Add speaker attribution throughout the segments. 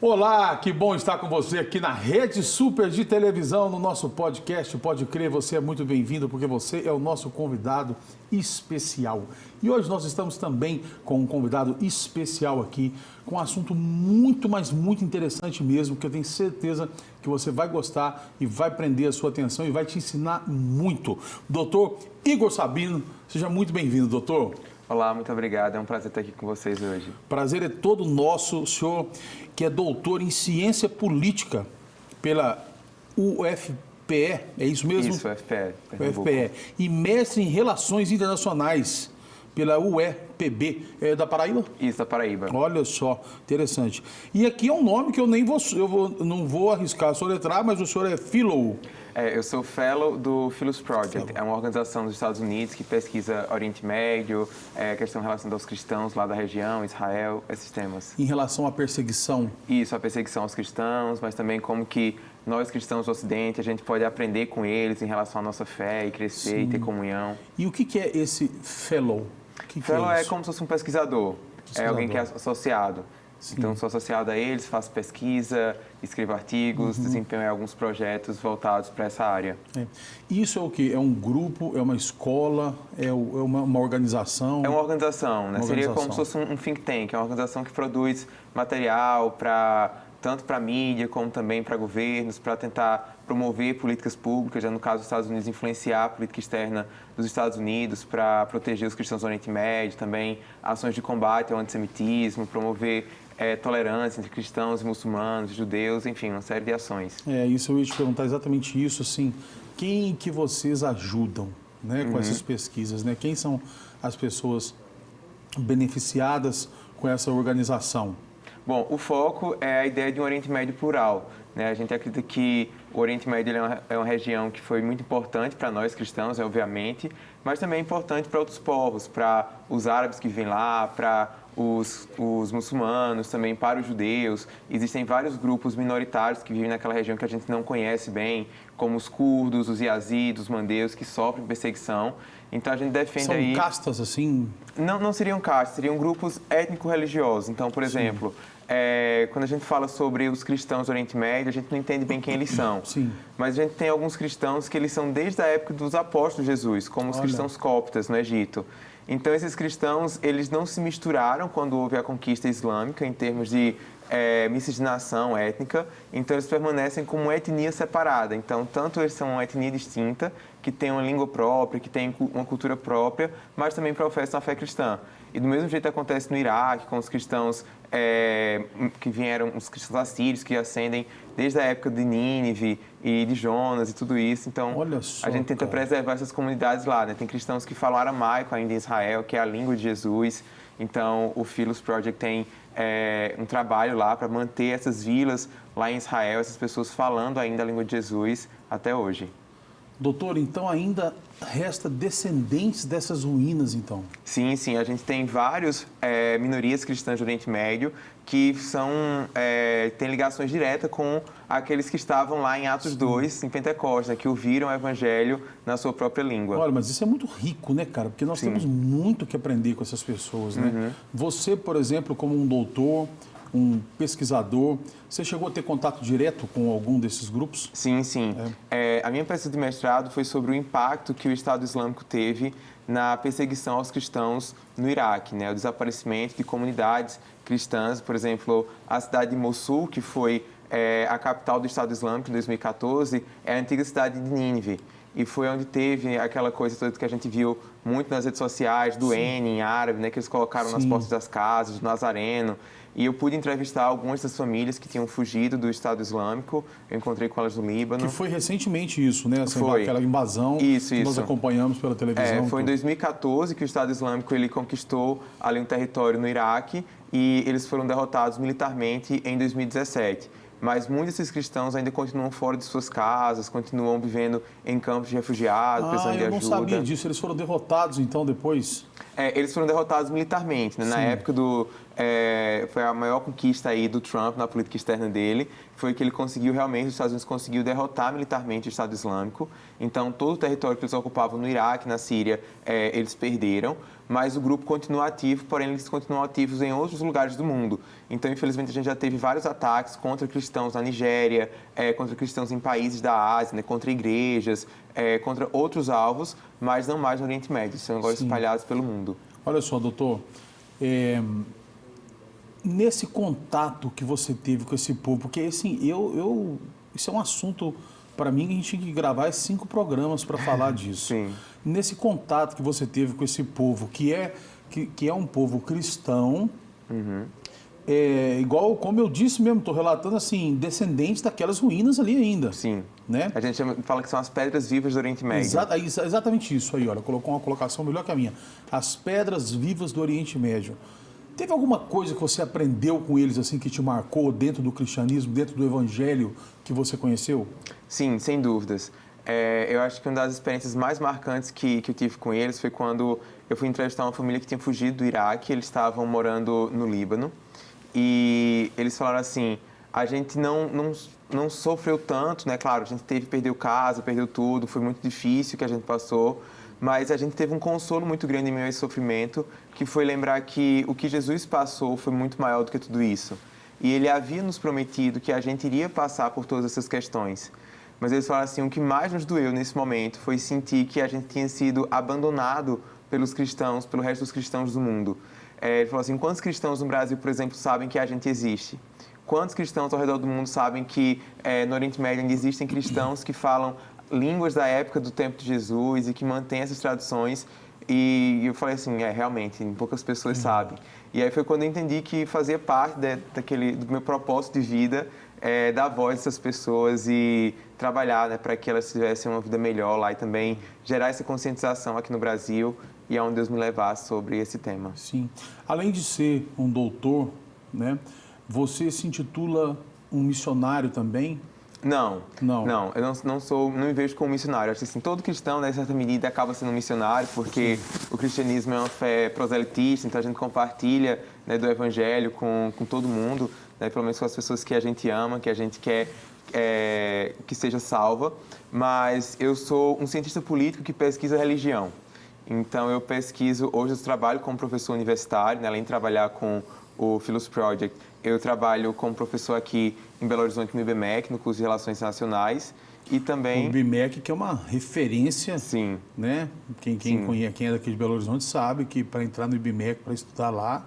Speaker 1: Olá, que bom estar com você aqui na Rede Super de Televisão, no nosso podcast. Pode crer, você é muito bem-vindo porque você é o nosso convidado especial. E hoje nós estamos também com um convidado especial aqui, com um assunto muito, mas muito interessante mesmo, que eu tenho certeza que você vai gostar e vai prender a sua atenção e vai te ensinar muito. Doutor Igor Sabino, seja muito bem-vindo, doutor.
Speaker 2: Olá, muito obrigado. É um prazer estar aqui com vocês hoje.
Speaker 1: Prazer é todo nosso. O senhor que é doutor em ciência política pela UFPE, é isso mesmo?
Speaker 2: Isso, UFPE.
Speaker 1: UFPE. E mestre em relações internacionais pela UEPB. É da Paraíba?
Speaker 2: Isso, da Paraíba.
Speaker 1: Olha só, interessante. E aqui é um nome que eu não vou arriscar soletrar, mas o senhor é Fellow.
Speaker 2: Eu sou Fellow do Philos Project. É uma organização dos Estados Unidos que pesquisa Oriente Médio, questão relacionada aos cristãos lá da região, Israel, esses temas.
Speaker 1: Em relação à perseguição?
Speaker 2: Isso, a perseguição aos cristãos, mas também como que nós cristãos do Ocidente, a gente pode aprender com eles em relação à nossa fé e crescer e ter comunhão.
Speaker 1: E o que é esse Fellow?
Speaker 2: Fellow é como se fosse um pesquisador. É alguém que é associado. Sim. Então, sou associado a eles, faço pesquisa, escrevo artigos, desempenho alguns projetos voltados para essa área.
Speaker 1: Isso é o quê? É um grupo, é uma escola, é uma organização?
Speaker 2: É uma organização, né? Seria como se fosse um think tank, é uma organização que produz material tanto para mídia como também para governos, para tentar promover políticas públicas, já no caso dos Estados Unidos, influenciar a política externa dos Estados Unidos para proteger os cristãos do Oriente Médio, também ações de combate ao antissemitismo, promover tolerância entre cristãos e muçulmanos, judeus, enfim, uma série de ações.
Speaker 1: Isso eu ia te perguntar exatamente isso, assim, quem que vocês ajudam, né, com essas pesquisas, né? Quem são as pessoas beneficiadas com essa organização?
Speaker 2: Bom, o foco é a ideia de um Oriente Médio plural, né? A gente acredita que o Oriente Médio é uma região que foi muito importante para nós cristãos, obviamente, mas também é importante para outros povos, para os árabes que vivem lá, para os muçulmanos, também para os judeus. Existem vários grupos minoritários que vivem naquela região que a gente não conhece bem, como os curdos, os iazidos, os mandeus, que sofrem perseguição. Então a gente defende
Speaker 1: São castas, assim?
Speaker 2: Não seriam castas, seriam grupos étnico-religiosos. Então, por exemplo, quando a gente fala sobre os cristãos do Oriente Médio, a gente não entende bem quem eles são.
Speaker 1: Sim.
Speaker 2: Mas a gente tem alguns cristãos que eles são desde a época dos apóstolos de Jesus, como os cristãos coptas no Egito. Então, esses cristãos, eles não se misturaram quando houve a conquista islâmica em termos de miscigenação étnica, então eles permanecem como uma etnia separada. Então, tanto eles são uma etnia distinta, que tem uma língua própria, que tem uma cultura própria, mas também professam a fé cristã. E do mesmo jeito acontece no Iraque, com os cristãos que vieram, os cristãos assírios, que ascendem desde a época de Nínive e de Jonas e tudo isso. Então, a gente tenta preservar essas comunidades lá, né? Tem cristãos que falam aramaico ainda em Israel, que é a língua de Jesus. Então, o Philos Project tem um trabalho lá para manter essas vilas lá em Israel, essas pessoas falando ainda a língua de Jesus até hoje.
Speaker 1: Doutor, então ainda resta descendentes dessas ruínas, então? Sim,
Speaker 2: a gente tem várias minorias cristãs do Oriente Médio que têm ligações diretas com aqueles que estavam lá em Atos 2, em Pentecostes, né, que ouviram o Evangelho na sua própria língua.
Speaker 1: Olha, mas isso é muito rico, né, cara? Porque nós temos muito que aprender com essas pessoas, né? Você, por exemplo, como um doutor, um pesquisador, você chegou a ter contato direto com algum desses grupos?
Speaker 2: Sim. A minha pesquisa de mestrado foi sobre o impacto que o Estado Islâmico teve na perseguição aos cristãos no Iraque, né? O desaparecimento de comunidades cristãs, por exemplo, a cidade de Mossul, que foi a capital do Estado Islâmico em 2014, é a antiga cidade de Nínive. E foi onde teve aquela coisa toda que a gente viu muito nas redes sociais, do N em árabe, né, que eles colocaram nas portas das casas, do Nazareno. E eu pude entrevistar algumas das famílias que tinham fugido do Estado Islâmico. Eu encontrei com elas no Líbano.
Speaker 1: Que foi recentemente isso, né?
Speaker 2: Foi.
Speaker 1: Aquela invasão que nós acompanhamos pela televisão.
Speaker 2: Foi em 2014 que o Estado Islâmico ele conquistou ali um território no Iraque e eles foram derrotados militarmente em 2017. Mas muitos desses cristãos ainda continuam fora de suas casas, continuam vivendo em campos de refugiados, precisando de ajuda.
Speaker 1: Eu não sabia disso. Eles foram derrotados, então, depois?
Speaker 2: Eles foram derrotados militarmente, né? Na época foi a maior conquista aí do Trump na política externa dele, foi que ele conseguiu realmente, os Estados Unidos conseguiu derrotar militarmente o Estado Islâmico. Então, todo o território que eles ocupavam no Iraque, na Síria, eles perderam, mas o grupo continua ativo, porém eles continuam ativos em outros lugares do mundo. Então, infelizmente, a gente já teve vários ataques contra cristãos na Nigéria, contra cristãos em países da Ásia, né, contra igrejas, contra outros alvos, mas não mais no Oriente Médio, são agora espalhados pelo mundo.
Speaker 1: Olha só, doutor, nesse contato que você teve com esse povo, porque assim, isso é um assunto, para mim, que a gente tinha que gravar 5 programas para falar disso.
Speaker 2: Sim.
Speaker 1: Nesse contato que você teve com esse povo, que é um povo cristão, igual, como eu disse mesmo, estou relatando assim, descendentes daquelas ruínas ali ainda.
Speaker 2: Sim.
Speaker 1: Né?
Speaker 2: A gente fala que são as pedras vivas do Oriente Médio.
Speaker 1: Exatamente isso aí, olha, colocou uma colocação melhor que a minha. As pedras vivas do Oriente Médio. Teve alguma coisa que você aprendeu com eles assim que te marcou dentro do cristianismo, dentro do evangelho que você conheceu?
Speaker 2: Sim, sem dúvidas. Eu acho que uma das experiências mais marcantes que eu tive com eles foi quando eu fui entrevistar uma família que tinha fugido do Iraque, eles estavam morando no Líbano, e eles falaram assim, a gente não sofreu tanto, né? Claro, a gente perdeu casa, perdeu tudo, foi muito difícil que a gente passou, mas a gente teve um consolo muito grande em meio a esse sofrimento, que foi lembrar que o que Jesus passou foi muito maior do que tudo isso. E ele havia nos prometido que a gente iria passar por todas essas questões. Mas eles falaram assim, o que mais nos doeu nesse momento foi sentir que a gente tinha sido abandonado pelos cristãos, pelo resto dos cristãos do mundo. Ele falou assim, quantos cristãos no Brasil, por exemplo, sabem que a gente existe? Quantos cristãos ao redor do mundo sabem que no Oriente Médio ainda existem cristãos que falam línguas da época do tempo de Jesus e que mantêm essas tradições? E eu falei assim, realmente, poucas pessoas sabem. E aí foi quando eu entendi que fazia parte do meu propósito de vida, dar voz a essas pessoas e trabalhar, né, para que elas tivessem uma vida melhor lá e também gerar essa conscientização aqui no Brasil e aonde Deus me levasse sobre esse tema.
Speaker 1: Sim. Além de ser um doutor, né, você se intitula um missionário também?
Speaker 2: Não. Eu não me vejo como missionário. Acho que assim, todo cristão, né, em certa medida, acaba sendo um missionário, porque o cristianismo é uma fé proselitista, então a gente compartilha, né, do evangelho com todo mundo, né, pelo menos com as pessoas que a gente ama, que a gente quer que seja salva. Mas eu sou um cientista político que pesquisa religião. Então eu hoje eu trabalho como professor universitário, né, além de trabalhar com o Philos Project, eu trabalho como professor aqui em Belo Horizonte no IBMEC, no curso de Relações Internacionais, e também...
Speaker 1: O IBMEC, que é uma referência,
Speaker 2: sim,
Speaker 1: né? Quem é daqui de Belo Horizonte sabe que para entrar no IBMEC, para estudar lá,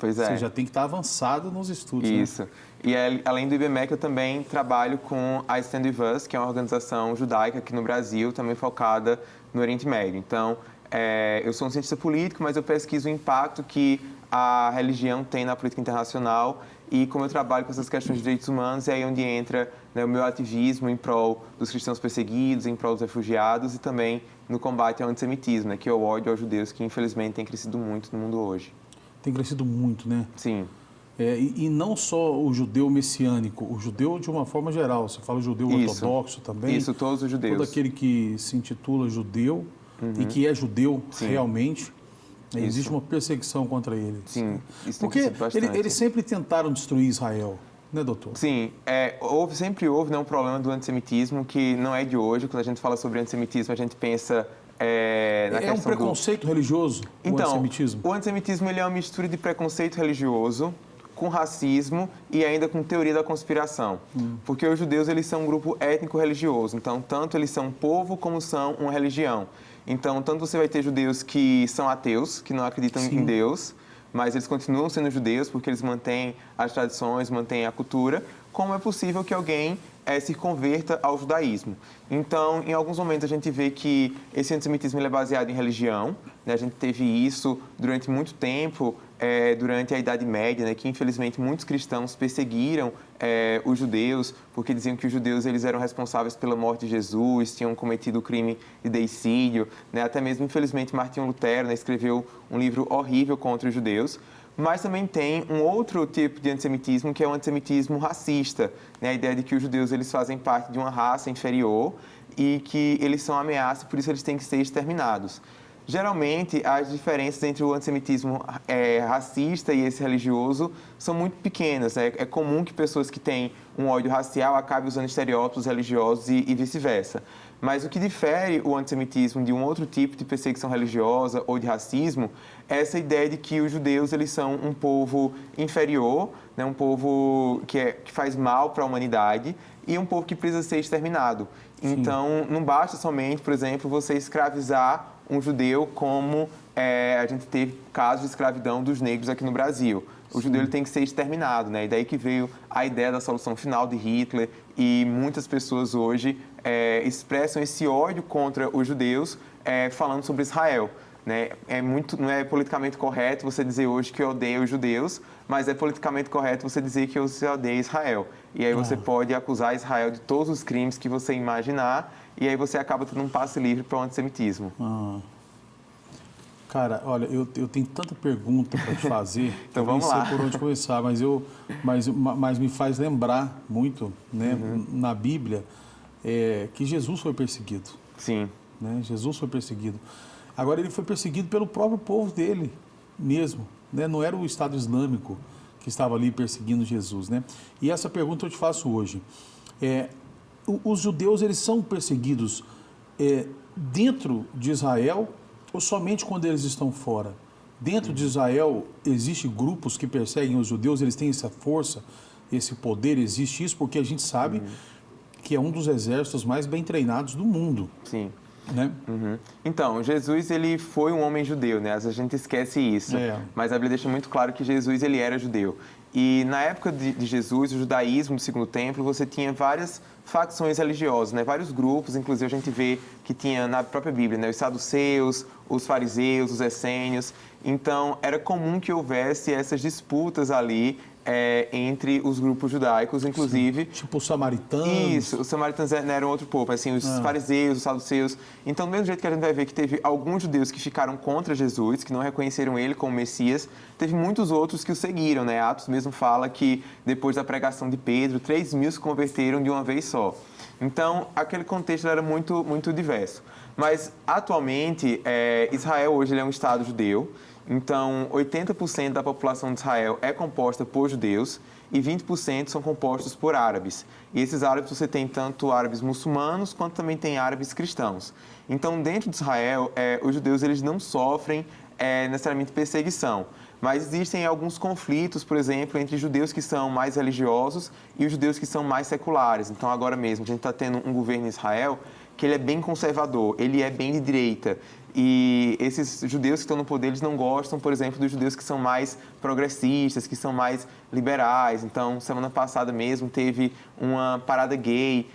Speaker 1: você já tem que estar avançado nos estudos.
Speaker 2: Isso.
Speaker 1: Né?
Speaker 2: E além do IBMEC, eu também trabalho com a Stand With Us, que é uma organização judaica aqui no Brasil, também focada no Oriente Médio. Então, eu sou um cientista político, mas eu pesquiso o impacto que a religião tem na política internacional, e como eu trabalho com essas questões de direitos humanos, é aí onde entra, né, o meu ativismo em prol dos cristãos perseguidos, em prol dos refugiados e também no combate ao antissemitismo, né, que é o ódio aos judeus, que infelizmente tem crescido muito no mundo hoje.
Speaker 1: Tem crescido muito, né?
Speaker 2: Sim.
Speaker 1: E não só o judeu messiânico, o judeu de uma forma geral. Você fala o judeu ortodoxo também.
Speaker 2: Isso, todos os judeus.
Speaker 1: Todo aquele que se intitula judeu e que é judeu realmente. Existe uma perseguição contra ele.
Speaker 2: Sim, isso tem
Speaker 1: porque
Speaker 2: crescido bastante.
Speaker 1: Eles sempre tentaram destruir Israel, né, doutor?
Speaker 2: Sim, sempre houve, né, um problema do antissemitismo que não é de hoje. Quando a gente fala sobre antissemitismo, a gente pensa na questão
Speaker 1: um preconceito religioso, o antissemitismo?
Speaker 2: O antissemitismo ele é uma mistura de preconceito religioso com racismo e ainda com teoria da conspiração. Porque os judeus eles são um grupo étnico-religioso, então tanto eles são um povo como são uma religião. Então, tanto você vai ter judeus que são ateus, que não acreditam em Deus, mas eles continuam sendo judeus porque eles mantêm as tradições, mantêm a cultura, como é possível que alguém se converta ao judaísmo. Então, em alguns momentos, a gente vê que esse antissemitismo ele é baseado em religião, né? A gente teve isso durante muito tempo, durante a Idade Média, né? Que infelizmente muitos cristãos perseguiram os judeus, porque diziam que os judeus eles eram responsáveis pela morte de Jesus, tinham cometido o crime de deicídio, né? Até mesmo, infelizmente, Martinho Lutero, né, escreveu um livro horrível contra os judeus. Mas também tem um outro tipo de antissemitismo, que é o antissemitismo racista, né? A ideia de que os judeus eles fazem parte de uma raça inferior e que eles são ameaça, por isso eles têm que ser exterminados. geralmente as diferenças entre o antissemitismo racista e esse religioso são muito pequenas, né? É comum que pessoas que têm um ódio racial acabem usando estereótipos religiosos e vice-versa. Mas o que difere o antissemitismo de um outro tipo de perseguição religiosa ou de racismo é essa ideia de que os judeus eles são um povo inferior, né? Um povo que faz mal para a humanidade e um povo que precisa ser exterminado. Sim. Então, não basta somente, por exemplo, você escravizar um judeu como a gente teve casos de escravidão dos negros aqui no Brasil. O judeu ele tem que ser exterminado, né? E daí que veio a ideia da solução final de Hitler e muitas pessoas hoje expressam esse ódio contra os judeus falando sobre Israel. Né? Não é politicamente correto você dizer hoje que odeia os judeus, mas é politicamente correto você dizer que você odeia Israel. E aí você pode acusar Israel de todos os crimes que você imaginar e aí você acaba tendo um passe livre para o antissemitismo.
Speaker 1: Cara, olha, eu tenho tanta pergunta para te fazer,
Speaker 2: então vamos lá.
Speaker 1: Não sei por onde começar, mas me faz lembrar muito, né, na Bíblia, que Jesus foi perseguido.
Speaker 2: Sim.
Speaker 1: Né? Jesus foi perseguido. Agora, ele foi perseguido pelo próprio povo dele mesmo, né? Não era o Estado Islâmico que estava ali perseguindo Jesus, né? E essa pergunta eu te faço hoje. Os judeus, eles são perseguidos dentro de Israel ou somente quando eles estão fora? Dentro de Israel, existem grupos que perseguem os judeus, eles têm essa força, esse poder, existe isso, porque a gente sabe que é um dos exércitos mais bem treinados do mundo.
Speaker 2: Sim.
Speaker 1: Né?
Speaker 2: Então, Jesus ele foi um homem judeu, né? Às vezes a gente esquece isso, mas a Bíblia deixa muito claro que Jesus ele era judeu. E na época de Jesus, o judaísmo do Segundo Templo, você tinha várias facções religiosas, né? Vários grupos, inclusive a gente vê que tinha na própria Bíblia, né? Os saduceus, os fariseus, os essênios. Então, era comum que houvesse essas disputas ali entre os grupos judaicos, inclusive...
Speaker 1: Sim. Tipo os samaritanos.
Speaker 2: Isso, os samaritanos eram outro povo, assim, os fariseus, os saduceus. Então, do mesmo jeito que a gente vai ver que teve alguns judeus que ficaram contra Jesus, que não reconheceram ele como Messias, teve muitos outros que o seguiram, né? Atos mesmo fala que depois da pregação de Pedro, 3.000 se converteram de uma vez só. Então, aquele contexto era muito, muito diverso. Mas, atualmente, Israel hoje ele é um Estado judeu. Então, 80% da população de Israel é composta por judeus e 20% são compostos por árabes. E esses árabes, você tem tanto árabes muçulmanos quanto também tem árabes cristãos. Então, dentro de Israel, os judeus eles não sofrem necessariamente perseguição. Mas existem alguns conflitos, por exemplo, entre judeus que são mais religiosos e os judeus que são mais seculares. Então, agora mesmo, a gente está tendo um governo em Israel que ele é bem conservador, ele é bem de direita. E esses judeus que estão no poder, eles não gostam, por exemplo, dos judeus que são mais progressistas, que são mais liberais. Então, semana passada mesmo, teve uma parada gay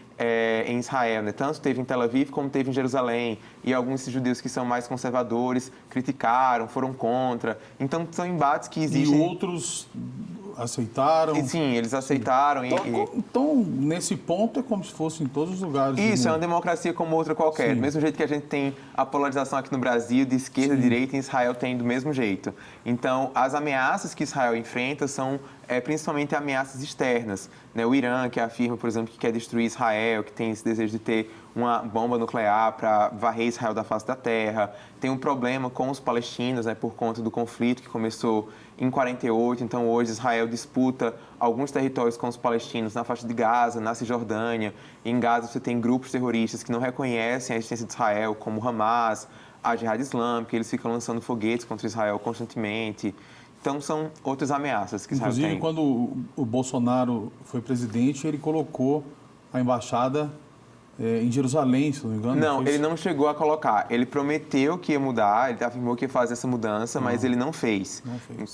Speaker 2: em Israel, né? Tanto teve em Tel Aviv como teve em Jerusalém. E alguns desses judeus que são mais conservadores criticaram, foram contra. Então, são embates que existem...
Speaker 1: E outros aceitaram?
Speaker 2: Sim, eles aceitaram.
Speaker 1: Então, nesse ponto, é como se fosse em todos os lugares.
Speaker 2: Isso, é uma democracia como outra qualquer. Sim. Do mesmo jeito que a gente tem a polarização aqui no Brasil, de esquerda e direita, em Israel tem do mesmo jeito. Então, as ameaças que Israel enfrenta são principalmente ameaças externas. Né? O Irã, que afirma, por exemplo, que quer destruir Israel, que tem esse desejo de ter uma bomba nuclear para varrer Israel da face da terra. Tem um problema com os palestinos, né, por conta do conflito que começou em 48. Então, hoje, Israel disputa alguns territórios com os palestinos na faixa de Gaza, na Cisjordânia. E em Gaza, você tem grupos terroristas que não reconhecem a existência de Israel, como o Hamas, a Jihad Islâmica. Eles ficam lançando foguetes contra Israel constantemente. Então, são outras ameaças que Israel tem.
Speaker 1: Inclusive, quando o Bolsonaro foi presidente, ele colocou a embaixada em Jerusalém, se não me engano.
Speaker 2: Não, ele não chegou a colocar. Ele prometeu que ia mudar, ele afirmou que ia fazer essa mudança, mas ele não fez.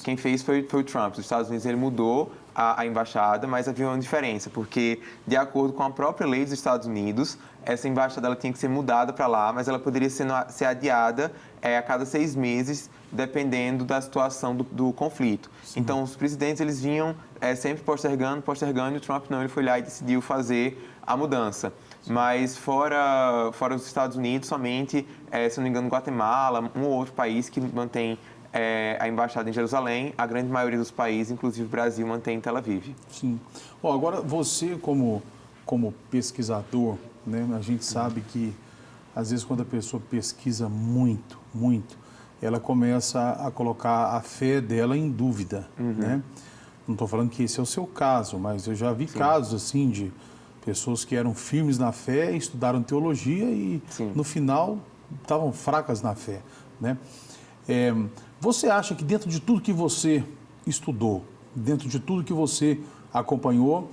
Speaker 2: Quem fez foi o Trump. Os Estados Unidos, ele mudou a embaixada, mas havia uma diferença, porque, de acordo com a própria lei dos Estados Unidos, essa embaixada ela tinha que ser mudada para lá, mas ela poderia ser adiada a cada 6 meses, dependendo da situação do conflito. Sim. Então, os presidentes, eles vinham sempre postergando, e o Trump não, ele foi lá e decidiu fazer a mudança. Mas fora os Estados Unidos, somente, se não me engano, Guatemala, um ou outro país que mantém a embaixada em Jerusalém, a grande maioria dos países, inclusive o Brasil, mantém em Tel Aviv.
Speaker 1: Sim. Agora, você como pesquisador, né, a gente sabe que às vezes quando a pessoa pesquisa muito, ela começa a colocar a fé dela em dúvida, né? Não estou falando que esse é o seu caso, mas eu já vi casos assim de pessoas que eram firmes na fé, estudaram teologia e no final estavam fracas na fé, né? Você acha que dentro de tudo que você estudou, dentro de tudo que você acompanhou,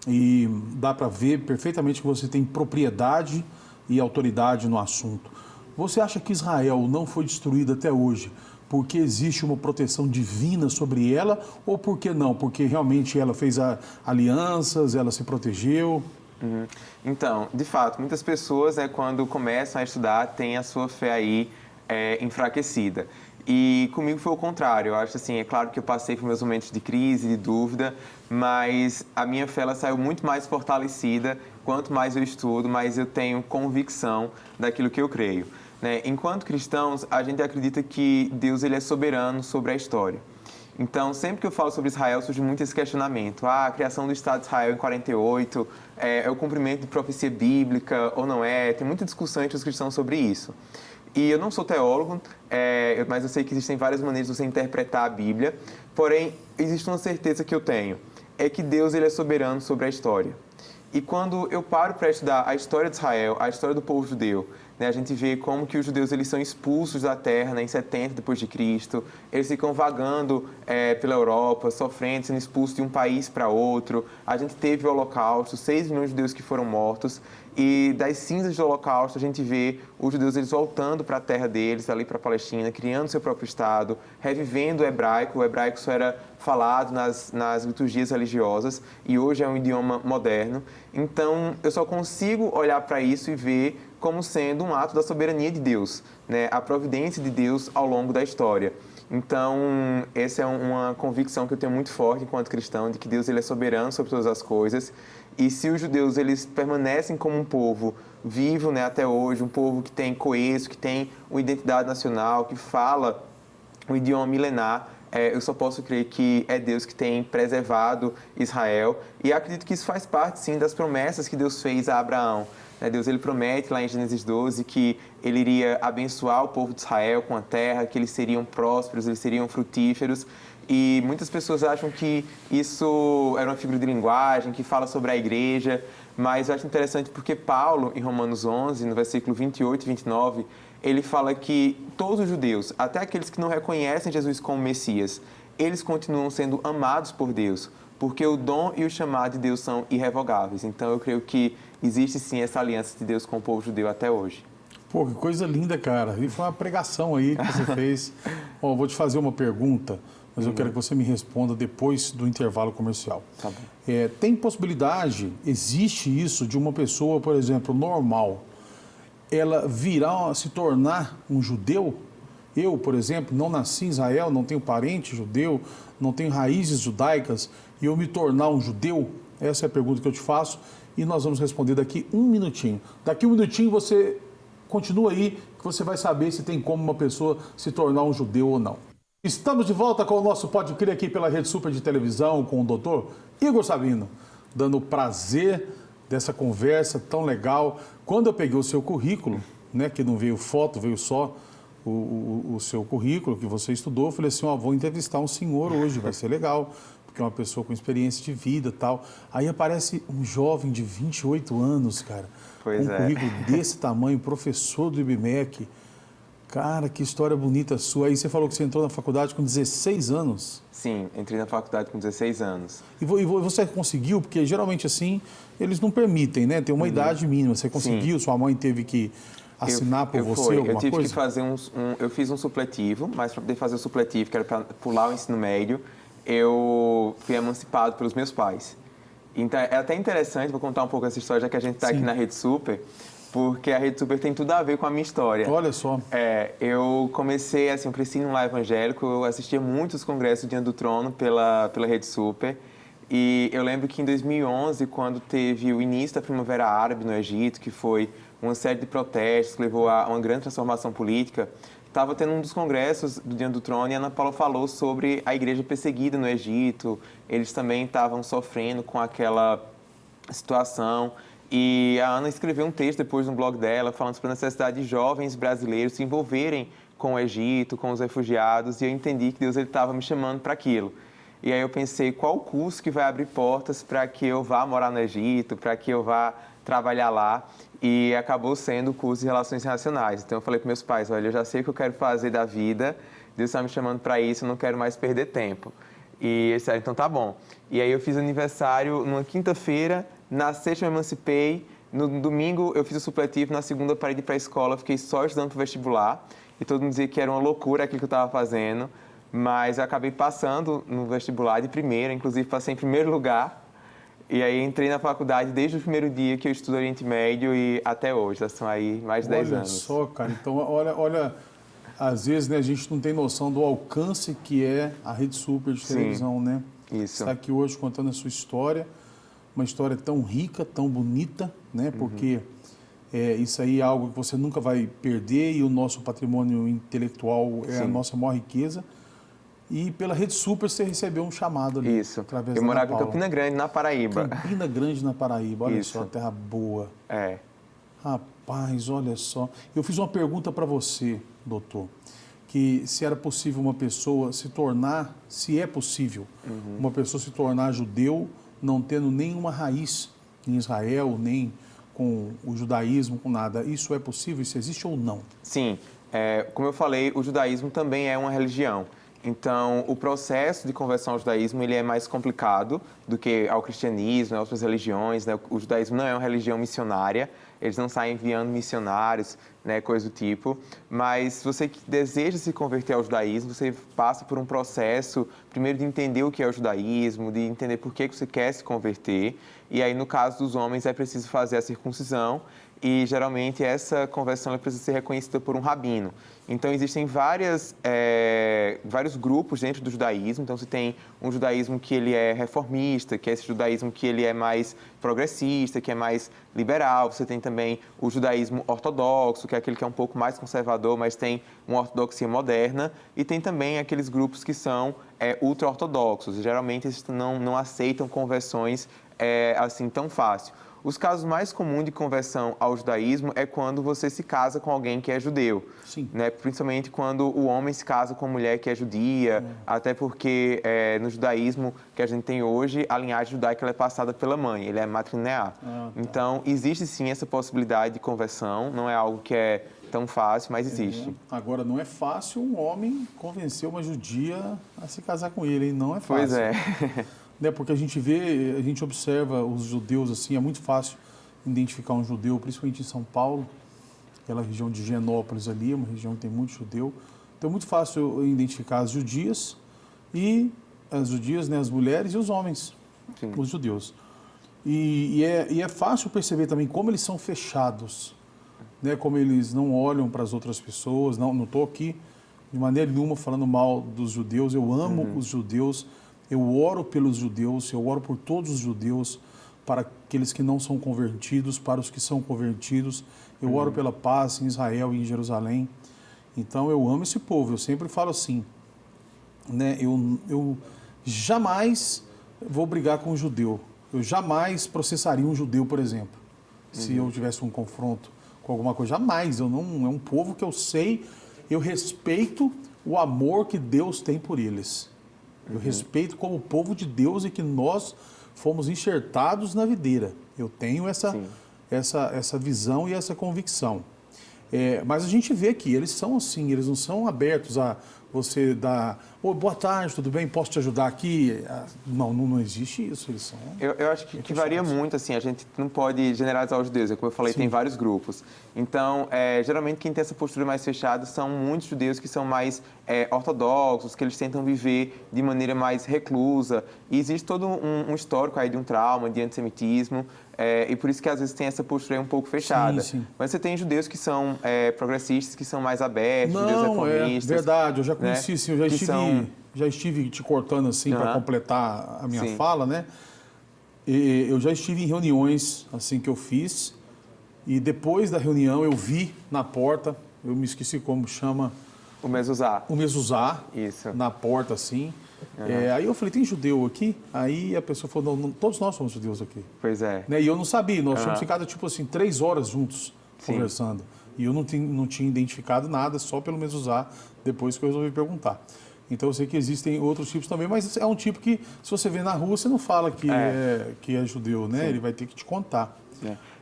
Speaker 1: e dá para ver perfeitamente que você tem propriedade e autoridade no assunto, você acha que Israel não foi destruída até hoje porque existe uma proteção divina sobre ela, ou por que não? Porque realmente ela fez alianças, ela se protegeu?
Speaker 2: Então, de fato, muitas pessoas, né, quando começam a estudar, têm a sua fé aí enfraquecida. E comigo foi o contrário. Eu acho assim, é claro que eu passei por meus momentos de crise, de dúvida, mas a minha fé ela saiu muito mais fortalecida. Quanto mais eu estudo, mais eu tenho convicção daquilo que eu creio, né? Enquanto cristãos, a gente acredita que Deus ele é soberano sobre a história. Então, sempre que eu falo sobre Israel, surge muito esse questionamento. A criação do Estado de Israel em 48 é o cumprimento de profecia bíblica ou não é? Tem muita discussão entre os cristãos sobre isso. E eu não sou teólogo, mas eu sei que existem várias maneiras de você interpretar a Bíblia. Porém, existe uma certeza que eu tenho, é que Deus ele é soberano sobre a história. E quando eu paro para estudar a história de Israel, a história do povo judeu, né, a gente vê como que os judeus eles são expulsos da terra, né, em 70 depois de Cristo. Eles ficam vagando pela Europa, sofrendo, sendo expulsos de um país para outro. A gente teve o Holocausto, 6 milhões de judeus que foram mortos. E das cinzas do Holocausto, a gente vê os judeus eles voltando para a terra deles, ali para a Palestina, criando seu próprio Estado, revivendo o hebraico. O hebraico só era falado nas liturgias religiosas e hoje é um idioma moderno. Então, eu só consigo olhar para isso e ver como sendo um ato da soberania de Deus, né? A providência de Deus ao longo da história. Então, essa é uma convicção que eu tenho muito forte enquanto cristão, de que Deus ele é soberano sobre todas as coisas. E se os judeus eles permanecem como um povo vivo, né, até hoje, um povo que tem coeso, que tem uma identidade nacional, que fala um idioma milenar, eu só posso crer que é Deus que tem preservado Israel. E acredito que isso faz parte, sim, das promessas que Deus fez a Abraão. Deus ele promete lá em Gênesis 12 que ele iria abençoar o povo de Israel com a terra, que eles seriam prósperos, eles seriam frutíferos. E muitas pessoas acham que isso era uma figura de linguagem, que fala sobre a igreja, mas eu acho interessante porque Paulo, em Romanos 11, no versículo 28 e 29, ele fala que todos os judeus, até aqueles que não reconhecem Jesus como Messias, eles continuam sendo amados por Deus, porque o dom e o chamado de Deus são irrevogáveis. Então eu creio que existe sim essa aliança de Deus com o povo judeu até hoje.
Speaker 1: Pô, que coisa linda, cara. E foi uma pregação aí que você fez. Ó, vou te fazer uma pergunta, mas eu quero que você me responda depois do intervalo comercial.
Speaker 2: Tá bom.
Speaker 1: Tem possibilidade, existe isso, de uma pessoa, por exemplo, normal, ela virar, se tornar um judeu? Eu, por exemplo, não nasci em Israel, não tenho parente judeu, não tenho raízes judaicas, e eu me tornar um judeu? Essa é a pergunta que eu te faço e nós vamos responder daqui um minutinho. Daqui um minutinho você continua aí, que você vai saber se tem como uma pessoa se tornar um judeu ou não. Estamos de volta com o nosso Pode Crer aqui pela Rede Super de Televisão com o doutor Igor Sabino, dando o prazer dessa conversa tão legal. Quando eu peguei o seu currículo, né, que não veio foto, veio só o seu currículo que você estudou, eu falei assim, ó, vou entrevistar um senhor hoje, vai ser legal, porque é uma pessoa com experiência de vida e tal. Aí aparece um jovem de 28 anos, cara, com um currículo desse tamanho, professor do IBMEC. Cara, que história bonita sua. Aí você falou que você entrou na faculdade com 16 anos.
Speaker 2: Sim, entrei na faculdade com 16 anos.
Speaker 1: E você conseguiu, porque geralmente assim, eles não permitem, né? Tem uma idade mínima. Você conseguiu, sua mãe teve que assinar por você alguma coisa?
Speaker 2: Eu tive que fazer eu fiz um supletivo, mas para poder fazer o supletivo, que era para pular o ensino médio, eu fui emancipado pelos meus pais. Então, é até interessante, vou contar um pouco essa história, já que a gente está aqui na Rede Super, porque a Rede Super tem tudo a ver com a minha história.
Speaker 1: Olha só.
Speaker 2: Eu comecei, assim, eu cresci num lar evangélico, eu assistia muitos congressos Diante do Trono pela Rede Super. E eu lembro que em 2011, quando teve o início da Primavera Árabe no Egito, que foi uma série de protestos que levou a uma grande transformação política, estava tendo um dos congressos do Diante do Trono e a Ana Paula falou sobre a igreja perseguida no Egito. Eles também estavam sofrendo com aquela situação. E a Ana escreveu um texto depois no blog dela falando sobre a necessidade de jovens brasileiros se envolverem com o Egito, com os refugiados, e eu entendi que Deus estava me chamando para aquilo. E aí eu pensei, qual o curso que vai abrir portas para que eu vá morar no Egito, para que eu vá trabalhar lá? E acabou sendo o curso de Relações Internacionais. Então eu falei para meus pais, olha, eu já sei o que eu quero fazer da vida, Deus está me chamando para isso, eu não quero mais perder tempo. E eles disseram, então tá bom. E aí eu fiz aniversário numa quinta-feira, na sexta eu me emancipei, no domingo eu fiz o supletivo, na segunda parei de ir para a escola, fiquei só estudando para o vestibular. E todo mundo dizia que era uma loucura aquilo que eu estava fazendo, mas eu acabei passando no vestibular de primeira, inclusive passei em primeiro lugar. E aí entrei na faculdade desde o primeiro dia que eu estudo Oriente Médio e até hoje, já são aí mais de 10 anos.
Speaker 1: Olha só, cara, então olha, às vezes, né, a gente não tem noção do alcance que é a Rede Super de televisão, né?
Speaker 2: Isso.
Speaker 1: Está aqui hoje contando a sua história, uma história tão rica, tão bonita, né? Porque isso aí é algo que você nunca vai perder e o nosso patrimônio intelectual é a nossa maior riqueza. E pela Rede Super você recebeu um chamado ali.
Speaker 2: Isso.
Speaker 1: Através
Speaker 2: Eu
Speaker 1: da
Speaker 2: morava em
Speaker 1: Ana Paula.
Speaker 2: Campina Grande, na Paraíba.
Speaker 1: Campina Grande, na Paraíba. Olha
Speaker 2: Isso.
Speaker 1: só, terra boa.
Speaker 2: É.
Speaker 1: Rapaz, olha só. Eu fiz uma pergunta para você, doutor, que se era possível uma pessoa se tornar, se é possível, uma pessoa se tornar judeu não tendo nenhuma raiz em Israel, nem com o judaísmo, com nada. Isso é possível? Isso existe ou não?
Speaker 2: Sim. Como eu falei, o judaísmo também é uma religião. Então, o processo de conversão ao judaísmo ele é mais complicado do que ao cristianismo, a outras religiões. Né? O judaísmo não é uma religião missionária, eles não saem enviando missionários, né, coisa do tipo. Mas se você deseja se converter ao judaísmo, você passa por um processo, primeiro de entender o que é o judaísmo, de entender por que você quer se converter. E aí, no caso dos homens, é preciso fazer a circuncisão. E, geralmente, essa conversão ela precisa ser reconhecida por um rabino. Então, existem vários grupos dentro do judaísmo. Então, você tem um judaísmo que ele é reformista, que é esse judaísmo que ele é mais progressista, que é mais liberal. Você tem também o judaísmo ortodoxo, que é aquele que é um pouco mais conservador, mas tem uma ortodoxia moderna. E tem também aqueles grupos que são ultra-ortodoxos. Geralmente, eles não aceitam conversões assim tão fácil. Os casos mais comuns de conversão ao judaísmo é quando você se casa com alguém que é judeu.
Speaker 1: Sim.
Speaker 2: Né? Principalmente quando o homem se casa com uma mulher que é judia, até porque no judaísmo que a gente tem hoje, a linhagem judaica ela é passada pela mãe, ele é matrilinear.
Speaker 1: Tá.
Speaker 2: Então, existe sim essa possibilidade de conversão, não é algo que é tão fácil, mas existe.
Speaker 1: Agora, não é fácil um homem convencer uma judia a se casar com ele, hein? Não é fácil.
Speaker 2: Pois é.
Speaker 1: Né? Porque a gente observa os judeus assim, é muito fácil identificar um judeu, principalmente em São Paulo, aquela região de Higienópolis ali, uma região que tem muito judeu. Então é muito fácil identificar as judias, né, as mulheres e os homens,
Speaker 2: Sim.
Speaker 1: os judeus. E é fácil perceber também como eles são fechados, né, como eles não olham para as outras pessoas. Não estou aqui de maneira nenhuma falando mal dos judeus, eu amo os judeus. Eu oro pelos judeus, eu oro por todos os judeus, para aqueles que não são convertidos, para os que são convertidos. Eu oro pela paz em Israel e em Jerusalém. Então, eu amo esse povo. Eu sempre falo assim, né? Eu jamais vou brigar com um judeu. Eu jamais processaria um judeu, por exemplo, se eu tivesse um confronto com alguma coisa. Jamais. É um povo que eu sei, eu respeito o amor que Deus tem por eles. Eu respeito como povo de Deus e que nós fomos enxertados na videira. Eu tenho essa visão e essa convicção. Mas a gente vê que eles são assim, eles não são abertos a você dar... boa tarde, tudo bem? Posso te ajudar aqui? Não existe isso. Eles são...
Speaker 2: Eu acho que varia muito, assim, a gente não pode generalizar os judeus. Como eu falei, tem vários grupos. Então, geralmente quem tem essa postura mais fechada são muitos judeus que são mais ortodoxos, que eles tentam viver de maneira mais reclusa. E existe todo um histórico aí de um trauma, de antissemitismo, e por isso que às vezes tem essa postura aí um pouco fechada.
Speaker 1: Sim.
Speaker 2: Mas você tem judeus que são progressistas, que são mais abertos, judeus reformistas.
Speaker 1: É verdade, eu já conheci,
Speaker 2: né?
Speaker 1: sim, já estive te cortando assim para completar a minha fala, né? Eu já estive em reuniões assim que eu fiz e depois da reunião eu vi na porta, eu me esqueci como chama...
Speaker 2: O mezuzá.
Speaker 1: O mezuzá,
Speaker 2: Isso.
Speaker 1: na porta assim, Aí eu falei, tem judeu aqui? Aí a pessoa falou, não, todos nós somos judeus aqui.
Speaker 2: Pois é.
Speaker 1: Né? E eu não sabia, nós tínhamos ficado, tipo assim, 3 horas juntos
Speaker 2: Sim.
Speaker 1: conversando. E eu não tinha identificado nada, só pelo menos usar depois que eu resolvi perguntar. Então eu sei que existem outros tipos também, mas é um tipo que, se você vê na rua, você não fala que é judeu, né? Sim. Ele vai ter que te contar.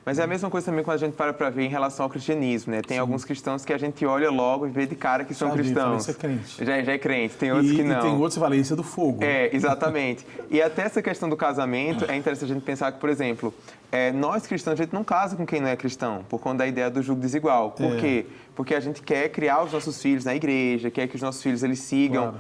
Speaker 2: Mas é a mesma coisa também quando a gente para ver em relação ao cristianismo, né? Tem alguns cristãos que a gente olha logo e vê de cara que são cristãos.
Speaker 1: Isso é crente.
Speaker 2: Já é crente, tem outros que não.
Speaker 1: E tem outros que falam, isso é do fogo.
Speaker 2: Exatamente. E até essa questão do casamento, é interessante a gente pensar que, por exemplo, nós cristãos, a gente não casa com quem não é cristão, por conta da ideia do jugo desigual. Por quê? Porque a gente quer criar os nossos filhos na igreja, quer que os nossos filhos eles sigam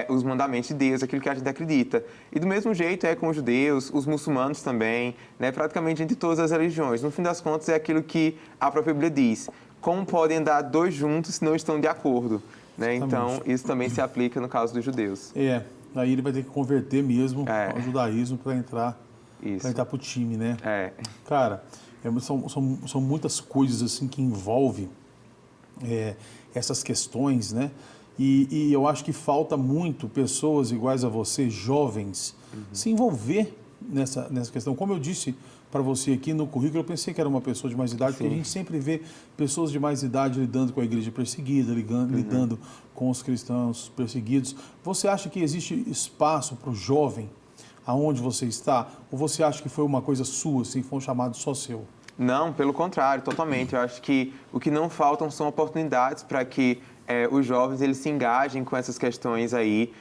Speaker 2: os mandamentos de Deus, aquilo que a gente acredita. E do mesmo jeito é com os judeus, os muçulmanos também, né? Praticamente entre todas as religiões. No fim das contas, é aquilo que a própria Bíblia diz. Como podem andar dois juntos se não estão de acordo? Né? Então, isso também se aplica no caso dos judeus.
Speaker 1: Aí ele vai ter que converter mesmo ao judaísmo para entrar para o time, né? Cara, são muitas coisas assim que envolvem essas questões, né? E eu acho que falta muito pessoas iguais a você, jovens, se envolver nessa questão. Como eu disse para você aqui no currículo, eu pensei que era uma pessoa de mais idade, porque a gente sempre vê pessoas de mais idade lidando com a igreja perseguida, lidando com os cristãos perseguidos. Você acha que existe espaço para o jovem aonde você está? Ou você acha que foi uma coisa sua, assim, foi um chamado só seu?
Speaker 2: Não, pelo contrário, totalmente. Eu acho que o que não faltam são oportunidades para que os jovens eles se engajem com essas questões aí,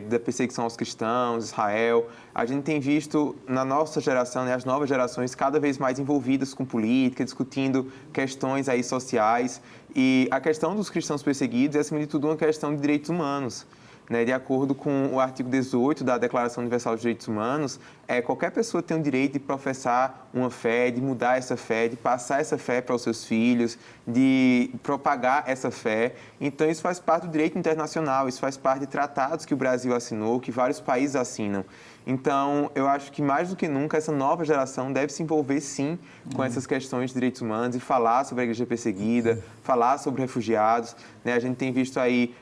Speaker 2: da perseguição aos cristãos, Israel. A gente tem visto na nossa geração, né, as novas gerações cada vez mais envolvidas com política, discutindo questões aí sociais. E a questão dos cristãos perseguidos é, acima de tudo, uma questão de direitos humanos. Né, de acordo com o artigo 18 da Declaração Universal dos Direitos Humanos, qualquer pessoa tem o direito de professar uma fé, de mudar essa fé, de passar essa fé para os seus filhos, de propagar essa fé. Então, isso faz parte do direito internacional, isso faz parte de tratados que o Brasil assinou, que vários países assinam. Então, eu acho que mais do que nunca, essa nova geração deve se envolver, sim, com essas questões de direitos humanos e falar sobre a igreja perseguida, falar sobre refugiados. Né? A gente tem visto aí,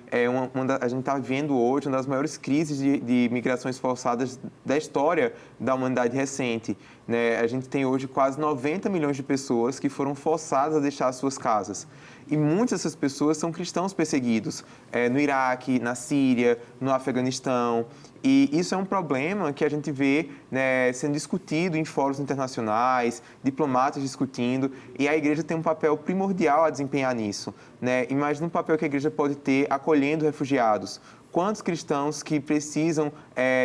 Speaker 2: a gente está vivendo hoje uma das maiores crises de migrações forçadas da história da humanidade recente. Né? A gente tem hoje quase 90 milhões de pessoas que foram forçadas a deixar as suas casas. E muitas dessas pessoas são cristãos perseguidos no Iraque, na Síria, no Afeganistão. E isso é um problema que a gente vê, né, sendo discutido em fóruns internacionais, diplomatas discutindo, e a igreja tem um papel primordial a desempenhar nisso. Né? Imagina o papel que a igreja pode ter acolhendo refugiados. Quantos cristãos que precisam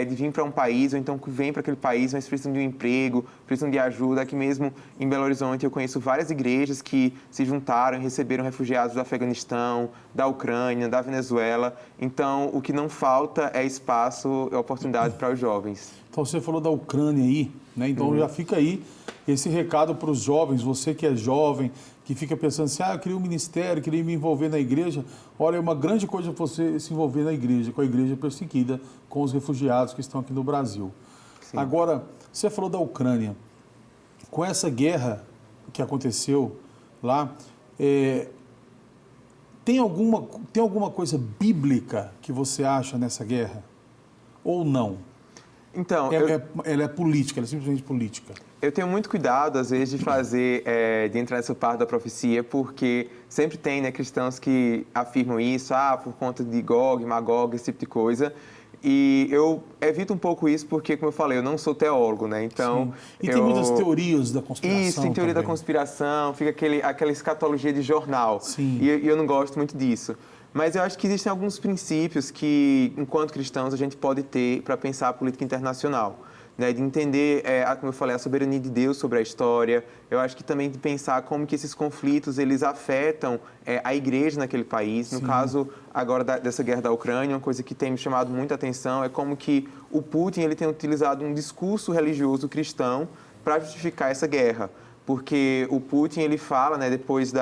Speaker 2: de vir para um país, ou então que vêm para aquele país, mas precisam de um emprego, precisam de ajuda. Aqui mesmo em Belo Horizonte eu conheço várias igrejas que se juntaram e receberam refugiados do Afeganistão, da Ucrânia, da Venezuela. Então, o que não falta é espaço e oportunidade para os jovens.
Speaker 1: Então, você falou da Ucrânia aí, né? Então, já fica aí esse recado para os jovens, você que é jovem, que fica pensando assim, eu queria um ministério, queria me envolver na igreja. Olha, é uma grande coisa você se envolver na igreja, com a igreja perseguida, com os refugiados que estão aqui no Brasil. Sim. Agora, você falou da Ucrânia. Com essa guerra que aconteceu lá, tem alguma coisa bíblica que você acha nessa guerra? Ou não?
Speaker 2: Então,
Speaker 1: ela é política, ela é simplesmente política.
Speaker 2: Eu tenho muito cuidado, às vezes, de entrar nessa parte da profecia, porque sempre tem, né, cristãos que afirmam isso, por conta de Gog, Magog, esse tipo de coisa. E eu evito um pouco isso porque, como eu falei, eu não sou teólogo, né? Então,
Speaker 1: e tem muitas teorias da conspiração.
Speaker 2: Isso, tem teoria
Speaker 1: também.
Speaker 2: Da conspiração, fica aquela escatologia de jornal.
Speaker 1: Sim.
Speaker 2: E eu não gosto muito disso. Mas eu acho que existem alguns princípios que, enquanto cristãos, a gente pode ter para pensar a política internacional. Né, de entender, como eu falei, a soberania de Deus sobre a história. Eu acho que também de pensar como que esses conflitos eles afetam a igreja naquele país. No caso, agora, dessa guerra da Ucrânia, uma coisa que tem me chamado muita atenção é como que o Putin ele tem utilizado um discurso religioso cristão para justificar essa guerra. Porque o Putin, ele fala, né, depois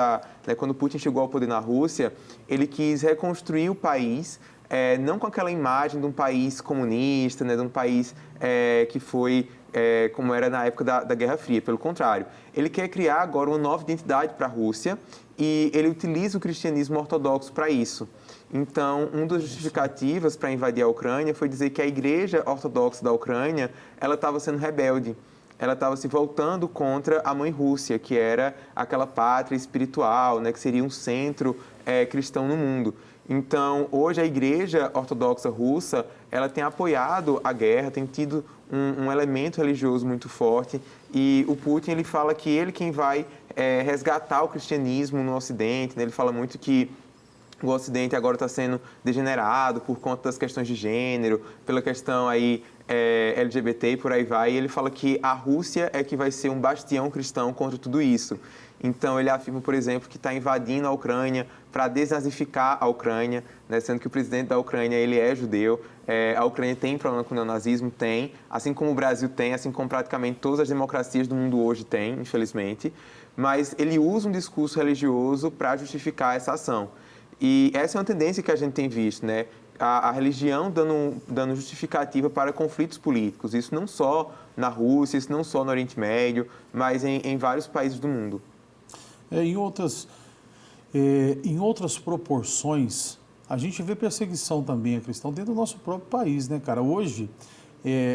Speaker 2: quando o Putin chegou ao poder na Rússia, ele quis reconstruir o país, não com aquela imagem de um país comunista, né, de um país que foi como era na época da Guerra Fria. Pelo contrário, ele quer criar agora uma nova identidade para a Rússia e ele utiliza o cristianismo ortodoxo para isso. Então, uma das justificativas para invadir a Ucrânia foi dizer que a igreja ortodoxa da Ucrânia, ela estava sendo rebelde. Ela estava se voltando contra a mãe Rússia, que era aquela pátria espiritual, né, que seria um centro cristão no mundo. Então, hoje a igreja ortodoxa russa, ela tem apoiado a guerra, tem tido um elemento religioso muito forte, e o Putin, ele fala que ele quem vai resgatar o cristianismo no Ocidente, né? Ele fala muito que o Ocidente agora está sendo degenerado por conta das questões de gênero, pela questão aí LGBT e por aí vai. E ele fala que a Rússia é que vai ser um bastião cristão contra tudo isso. Então, ele afirma, por exemplo, que está invadindo a Ucrânia para desnazificar a Ucrânia, né? Sendo que o presidente da Ucrânia ele é judeu. A Ucrânia tem problema com o neonazismo? Tem. Assim como o Brasil tem, assim como praticamente todas as democracias do mundo hoje têm, infelizmente. Mas ele usa um discurso religioso para justificar essa ação. E essa é uma tendência que a gente tem visto, né? A religião dando justificativa para conflitos políticos. Isso não só na Rússia, isso não só no Oriente Médio, mas em vários países do mundo.
Speaker 1: Em outras proporções, a gente vê perseguição também a cristão dentro do nosso próprio país, né, cara? Hoje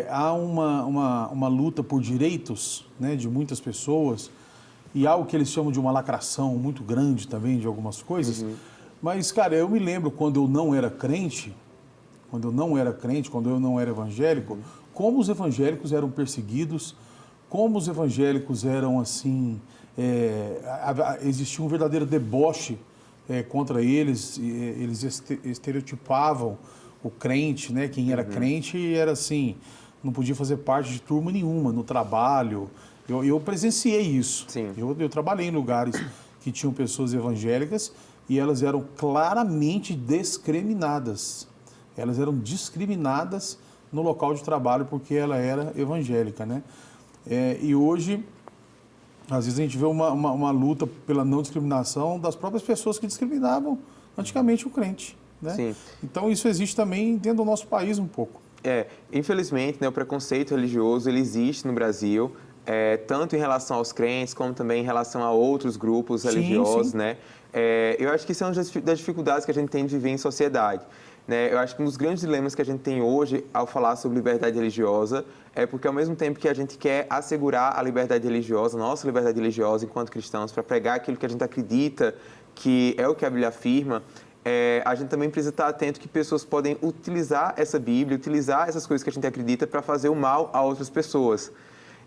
Speaker 1: há uma luta por direitos, né, de muitas pessoas e algo que eles chamam de uma lacração muito grande também de algumas coisas.
Speaker 2: Uhum.
Speaker 1: Mas, cara, eu me lembro quando eu não era crente, quando eu não era evangélico, como os evangélicos eram perseguidos, como os evangélicos eram assim, existia um verdadeiro deboche contra eles, eles estereotipavam o crente, né? Quem era crente era assim, não podia fazer parte de turma nenhuma, no trabalho. Eu presenciei isso.
Speaker 2: Sim.
Speaker 1: Eu trabalhei em lugares que tinham pessoas evangélicas e elas eram claramente discriminadas. Elas eram discriminadas no local de trabalho porque ela era evangélica, né? E hoje, às vezes a gente vê uma luta pela não discriminação das próprias pessoas que discriminavam antigamente o crente, né?
Speaker 2: Sim.
Speaker 1: Então isso existe também dentro do nosso país um pouco.
Speaker 2: Infelizmente, né, o preconceito religioso ele existe no Brasil, tanto em relação aos crentes, como também em relação a outros grupos religiosos, sim. Né? Eu acho que isso é uma das dificuldades que a gente tem de viver em sociedade. Né? Eu acho que um dos grandes dilemas que a gente tem hoje ao falar sobre liberdade religiosa é porque, ao mesmo tempo que a gente quer assegurar a liberdade religiosa, nossa liberdade religiosa enquanto cristãos, para pregar aquilo que a gente acredita que é o que a Bíblia afirma, a gente também precisa estar atento que pessoas podem utilizar essa Bíblia, utilizar essas coisas que a gente acredita para fazer o mal a outras pessoas.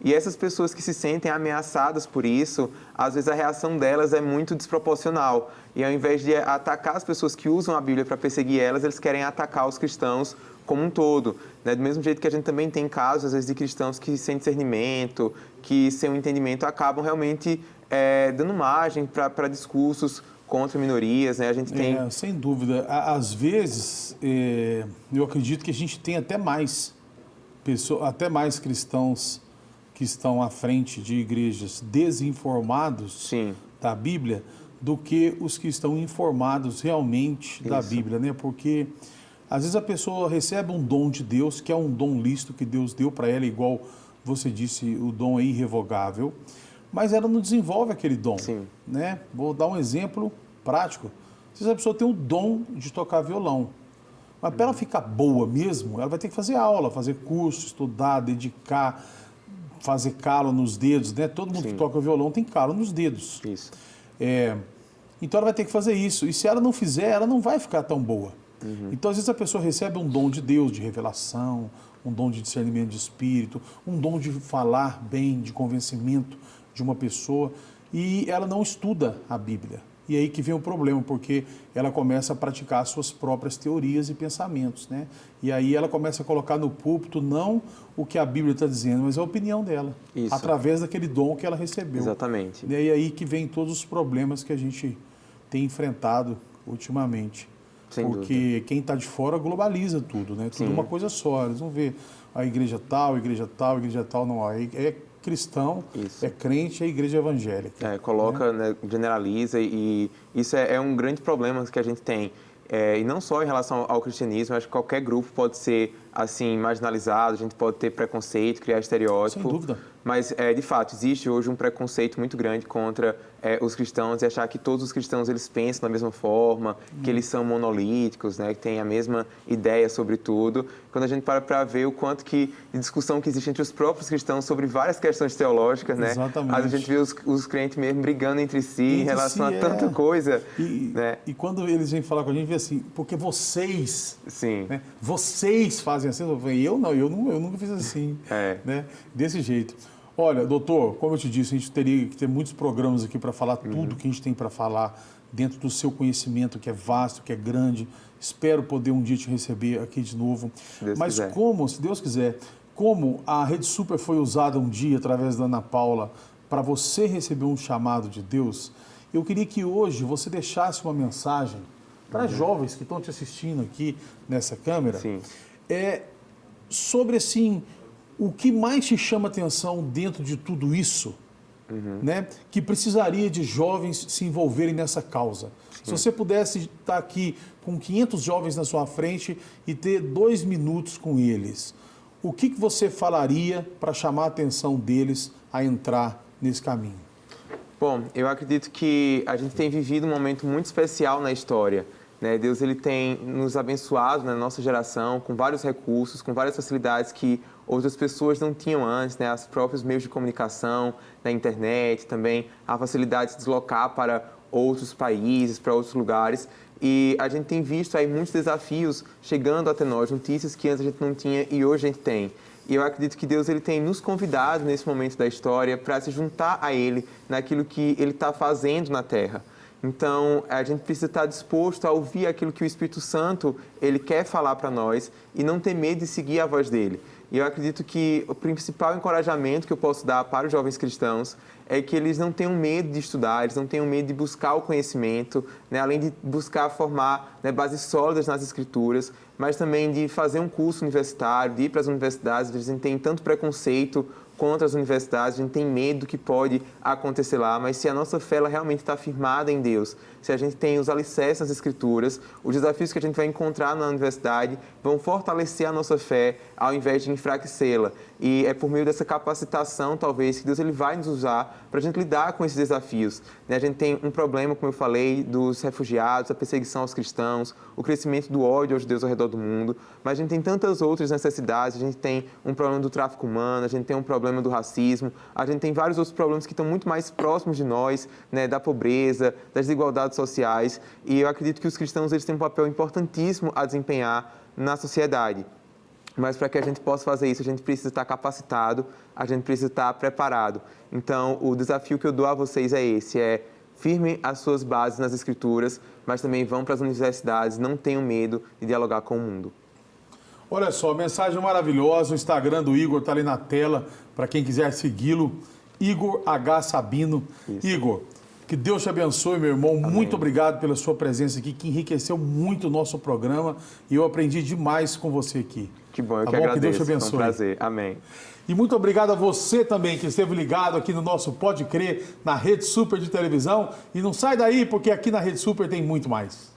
Speaker 2: E essas pessoas que se sentem ameaçadas por isso, às vezes a reação delas é muito desproporcional. E ao invés de atacar as pessoas que usam a Bíblia para perseguir elas, eles querem atacar os cristãos como um todo. Né? Do mesmo jeito que a gente também tem casos, às vezes, de cristãos que sem discernimento, que sem um entendimento, acabam realmente dando margem para discursos contra minorias. Né? A gente tem...
Speaker 1: Sem dúvida. Às vezes, eu acredito que a gente tem até mais cristãos que estão à frente de igrejas desinformados, sim, da Bíblia, do que os que estão informados realmente da Bíblia, né? Porque às vezes a pessoa recebe um dom de Deus, que é um dom lícito que Deus deu para ela, igual você disse, o dom é irrevogável, mas ela não desenvolve aquele dom, sim, né? Vou dar um exemplo prático. Às vezes a pessoa tem o dom de tocar violão, mas para ela ficar boa mesmo, ela vai ter que fazer aula, fazer curso, estudar, dedicar, fazer calo nos dedos, né? Todo mundo, sim, que toca violão tem calo nos dedos.
Speaker 2: Isso.
Speaker 1: Então ela vai ter que fazer isso. E se ela não fizer, ela não vai ficar tão boa. Então, às vezes, a pessoa recebe um dom de Deus, de revelação, um dom de discernimento de espírito, um dom de falar bem, de convencimento de uma pessoa, e ela não estuda a Bíblia. E aí que vem o problema, porque ela começa a praticar suas próprias teorias e pensamentos, né? E aí ela começa a colocar no púlpito não o que a Bíblia está dizendo, mas a opinião dela, isso, através daquele dom que ela recebeu.
Speaker 2: Exatamente.
Speaker 1: E aí que vem todos os problemas que a gente tem enfrentado ultimamente.
Speaker 2: Sem
Speaker 1: porque
Speaker 2: dúvida.
Speaker 1: Quem está de fora globaliza tudo, né? Tudo, sim, uma coisa só. Eles vão ver a igreja tal, não. É cristão, isso, é crente, é igreja evangélica.
Speaker 2: Coloca, né, generaliza, e isso é um grande problema que a gente tem. E não só em relação ao cristianismo, acho que qualquer grupo pode ser assim marginalizado, a gente pode ter preconceito, criar estereótipo.
Speaker 1: Sem dúvida.
Speaker 2: Mas, de fato, existe hoje um preconceito muito grande contra os cristãos e achar que todos os cristãos eles pensam da mesma forma, que eles são monolíticos, né, que têm a mesma ideia sobre tudo. Quando a gente para ver o quanto de discussão que existe entre os próprios cristãos sobre várias questões teológicas, né?
Speaker 1: Exatamente.
Speaker 2: A gente vê os crentes mesmo brigando entre si em relação a tanta coisa. Né?
Speaker 1: E quando eles vêm falar com a gente, vê assim, porque vocês,
Speaker 2: Sim.
Speaker 1: né, vocês fazem assim, eu nunca fiz assim, né, desse jeito. Olha, doutor, como eu te disse, a gente teria que ter muitos programas aqui para falar tudo que a gente tem para falar dentro do seu conhecimento, que é vasto, que é grande. Espero poder um dia te receber aqui de novo. Mas como, se Deus quiser, como a Rede Super foi usada um dia através da Ana Paula para você receber um chamado de Deus, eu queria que hoje você deixasse uma mensagem para jovens que estão te assistindo aqui nessa câmera, sobre assim, o que mais te chama atenção dentro de tudo isso, né, que precisaria de jovens se envolverem nessa causa. Se você pudesse estar aqui com 500 jovens na sua frente e ter 2 minutos com eles, o que você falaria para chamar a atenção deles a entrar nesse caminho?
Speaker 2: Bom, eu acredito que a gente tem vivido um momento muito especial na história. Né? Deus ele tem nos abençoado na nossa geração com vários recursos, com várias facilidades que outras pessoas não tinham antes, né? Os próprios meios de comunicação, na internet, também a facilidade de se deslocar para outros países, para outros lugares. E a gente tem visto aí muitos desafios chegando até nós, notícias que antes a gente não tinha e hoje a gente tem. E eu acredito que Deus ele tem nos convidado nesse momento da história para se juntar a Ele naquilo que Ele está fazendo na Terra. Então, a gente precisa estar disposto a ouvir aquilo que o Espírito Santo ele quer falar para nós e não ter medo de seguir a voz dele. E eu acredito que o principal encorajamento que eu posso dar para os jovens cristãos é que eles não tenham medo de estudar, eles não tenham medo de buscar o conhecimento, né? Além de buscar formar, né, bases sólidas nas Escrituras, mas também de fazer um curso universitário, de ir para as universidades. A gente tem tanto preconceito contra as universidades, a gente tem medo do que pode acontecer lá, mas se a nossa fé ela realmente está firmada em Deus, se a gente tem os alicerces nas Escrituras, os desafios que a gente vai encontrar na universidade vão fortalecer a nossa fé ao invés de enfraquecê-la. E é por meio dessa capacitação, talvez, que Deus ele vai nos usar para a gente lidar com esses desafios. A gente tem um problema, como eu falei, dos refugiados, a perseguição aos cristãos, o crescimento do ódio aos judeus ao redor do mundo, mas a gente tem tantas outras necessidades, a gente tem um problema do tráfico humano, a gente tem um problema do racismo, a gente tem vários outros problemas que estão muito mais próximos de nós, né, da pobreza, das desigualdades sociais, e eu acredito que os cristãos eles têm um papel importantíssimo a desempenhar na sociedade. Mas para que a gente possa fazer isso, a gente precisa estar capacitado, a gente precisa estar preparado. Então, o desafio que eu dou a vocês é esse, firmem as suas bases nas Escrituras, mas também vão para as universidades, não tenham medo de dialogar com o mundo.
Speaker 1: Olha só, mensagem maravilhosa, o Instagram do Igor está ali na tela, para quem quiser segui-lo, Igor H. Sabino. Isso. Igor, que Deus te abençoe, meu irmão. Amém. Muito obrigado pela sua presença aqui, que enriqueceu muito o nosso programa e eu aprendi demais com você aqui.
Speaker 2: Que bom, eu que agradeço.
Speaker 1: Que Deus te abençoe.
Speaker 2: Foi um prazer. Amém.
Speaker 1: E muito obrigado a você também que esteve ligado aqui no nosso Pode Crer, na Rede Super de televisão. E não sai daí, porque aqui na Rede Super tem muito mais.